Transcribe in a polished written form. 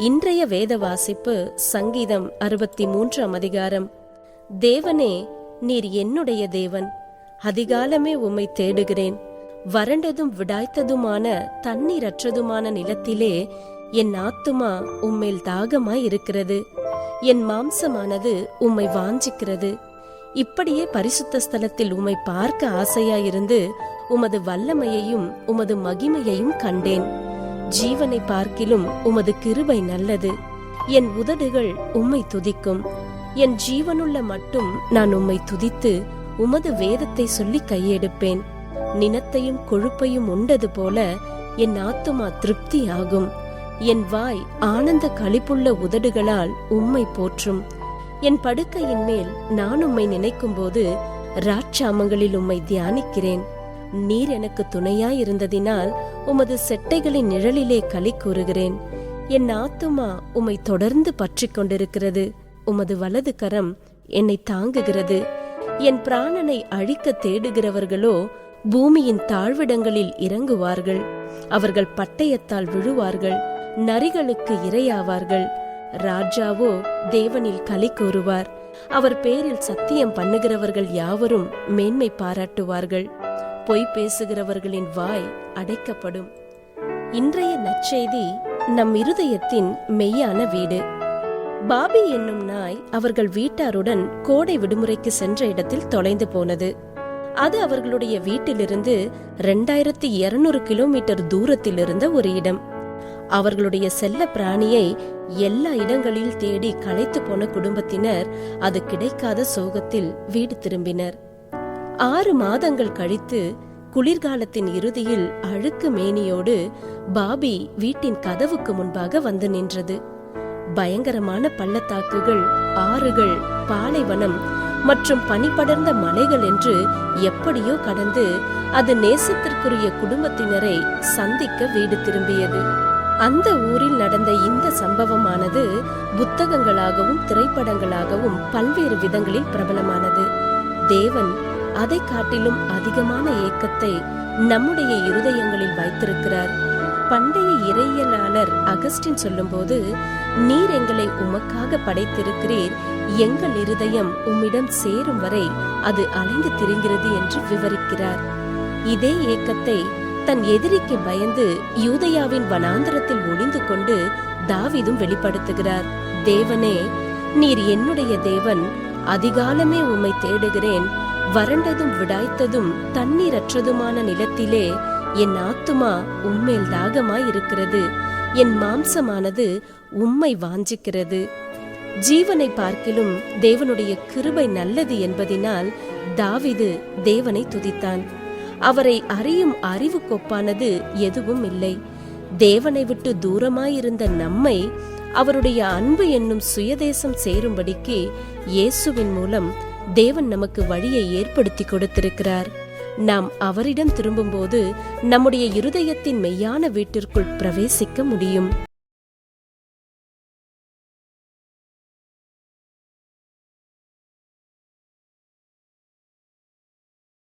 இன்றைய வேத வாசிப்பு சங்கீதம் 63 அதிகாரம். தேவனே, நீர் என்னுடைய தேவன், அதிகாலமே உம்மை தேடுகிறேன். வறண்டதும் விடாய்த்ததுமான தண்ணீரற்றதுமான நிலத்திலே என் ஆத்துமா உம்மேல் தாகமாய் இருக்கிறது. என் மாம்சமானது உம்மை வாஞ்சிக்கிறது. இப்படியே பரிசுத்த ஸ்தலத்தில் உம்மை பார்க்க ஆசையாயிருந்து உமது வல்லமையையும் உமது மகிமையையும் கண்டேன். ஜீவனை பார்க்கிலும் உமது கிருபை நல்லது. என் உதடுகள் உம்மை துதிக்கும். என் ஜீவனுள்ள மட்டும் நான் உம்மை துதித்து உமது வேதத்தை சொல்லி கையெடுப்பேன். நினத்தையும் கொழுப்பையும் உண்டது போல என் ஆத்துமா திருப்தியாகும். என் வாய் ஆனந்த களிப்புள்ள உதடுகளால் உம்மை போற்றும். என் படுக்கையின் மேல் நான் உம்மை நினைக்கும் போது ராட்சாமங்களில் உம்மை தியானிக்கிறேன். நீர் எனக்கு துணையாயிருந்ததினால் உமது செட்டைகளின் நிழலிலே களி கூறுகிறேன். என் ஆத்துமா உம்மை தொடர்ந்து பற்றி கொண்டிருக்கிறது. உமது வலது கரம் என்னை தாங்குகிறது. என் பிராணனை அழிக்க தேடுகிறவர்களோ பூமியின் தாழ்விடங்களில் இறங்குவார்கள். அவர்கள் பட்டயத்தால் விழுவார்கள், நரிகளுக்கு இரையாவார்கள். ராஜாவோ தேவனில் களி கூறுவார். அவர் பேரில் சத்தியம் பண்ணுகிறவர்கள் யாவரும் மேன்மை பாராட்டுவார்கள். பொய் பேசுகிறவர்களின் வாய் அடைக்கப்படும். இன்றைய நற்செய்தி நம் இருதயத்தின் மெய்யான வீடு. பாபி என்னும் நாய் அவர்கள் வீட்டாருடன் கோடை விடுமுறைக்கு சென்ற இடத்தில் தொலைந்து போனது. அது அவர்களுடைய வீட்டிலிருந்து 2200 கிலோமீட்டர் தூரத்தில் இருந்த ஒரு இடம். அவர்களுடைய செல்ல பிராணியை எல்லா இடங்களில் தேடி களைத்து போன குடும்பத்தினர் அது கிடைக்காத சோகத்தில் வீடு திரும்பினர். 6 மாதங்கள் கழித்து குளிர்காலத்தின் இறுதியில் அழுக்கு மேனியோடு பாபி வீட்டின் கதவுக்கு முன்பாக வந்து நின்றது. பயங்கரமான பள்ளத்தாக்குகள், ஆறுகள், பாலைவனம் மற்றும் பனிபடர்ந்த மலைகள் என்று எப்படியோ கடந்து அது நேசத்திற்குரிய குடும்பத்தினரை சந்திக்க வீடு திரும்பியது. அந்த ஊரில் நடந்த இந்த சம்பவமானது புத்தகங்களாகவும் திரைப்படங்களாகவும் பல்வேறு விதங்களில் பிரபலமானது. தேவன் அதை காட்டிலும் அதிகமான ஏக்கத்தை நம்முடைய இருதயங்களில் வைத்திருக்கிறார். பண்டைய இறையியலாளர் அகஸ்டின் சொல்லும்போது, நீர் எங்களை உமக்காக படைத்திருக்கிறீர், எங்கள் இருதயம் உம்மிடம் சேரும் வரை அது அலைந்து திரிகிறது என்று விவரிக்கிறார். இதே ஏக்கத்தை தன் எதிரிக்கு பயந்து யூதயாவின் வனாந்தரத்தில் ஒளிந்து கொண்டு தாவீதும் வெளிப்படுத்துகிறார். தேவனே, நீர் என்னுடைய தேவன், அதிகாலமே உம்மை தேடுகிறேன். வறண்டதும் விடாய்த்ததும் தண்ணீரற்றதுமான நிலத்திலே என் ஆத்துமா உம்மேல் தாகமாய் இருக்கிறது. என் மாம்சமானது உம்மை வாஞ்சிக்கிறது. ஜீவனை பார்க்கிலும் தேவனுடைய கிருபை நல்லது என்பதினால் தாவீது தேவனை துதித்தான். அவரை அறியும் அறிவு கொப்பானது எதுவும் இல்லை. தேவனை விட்டு தூரமாயிருந்த நம்மை அவருடைய அன்பு என்னும் சுயதேசம் சேரும்படிக்கு இயேசுவின் மூலம் தேவன் நமக்கு வழியை ஏற்படுத்தி கொடுத்திருக்கிறார். நாம் அவரிடம் திரும்பும்போது நம்முடைய இருதயத்தின் மெய்யான வீட்டிற்குள் பிரவேசிக்க முடியும்.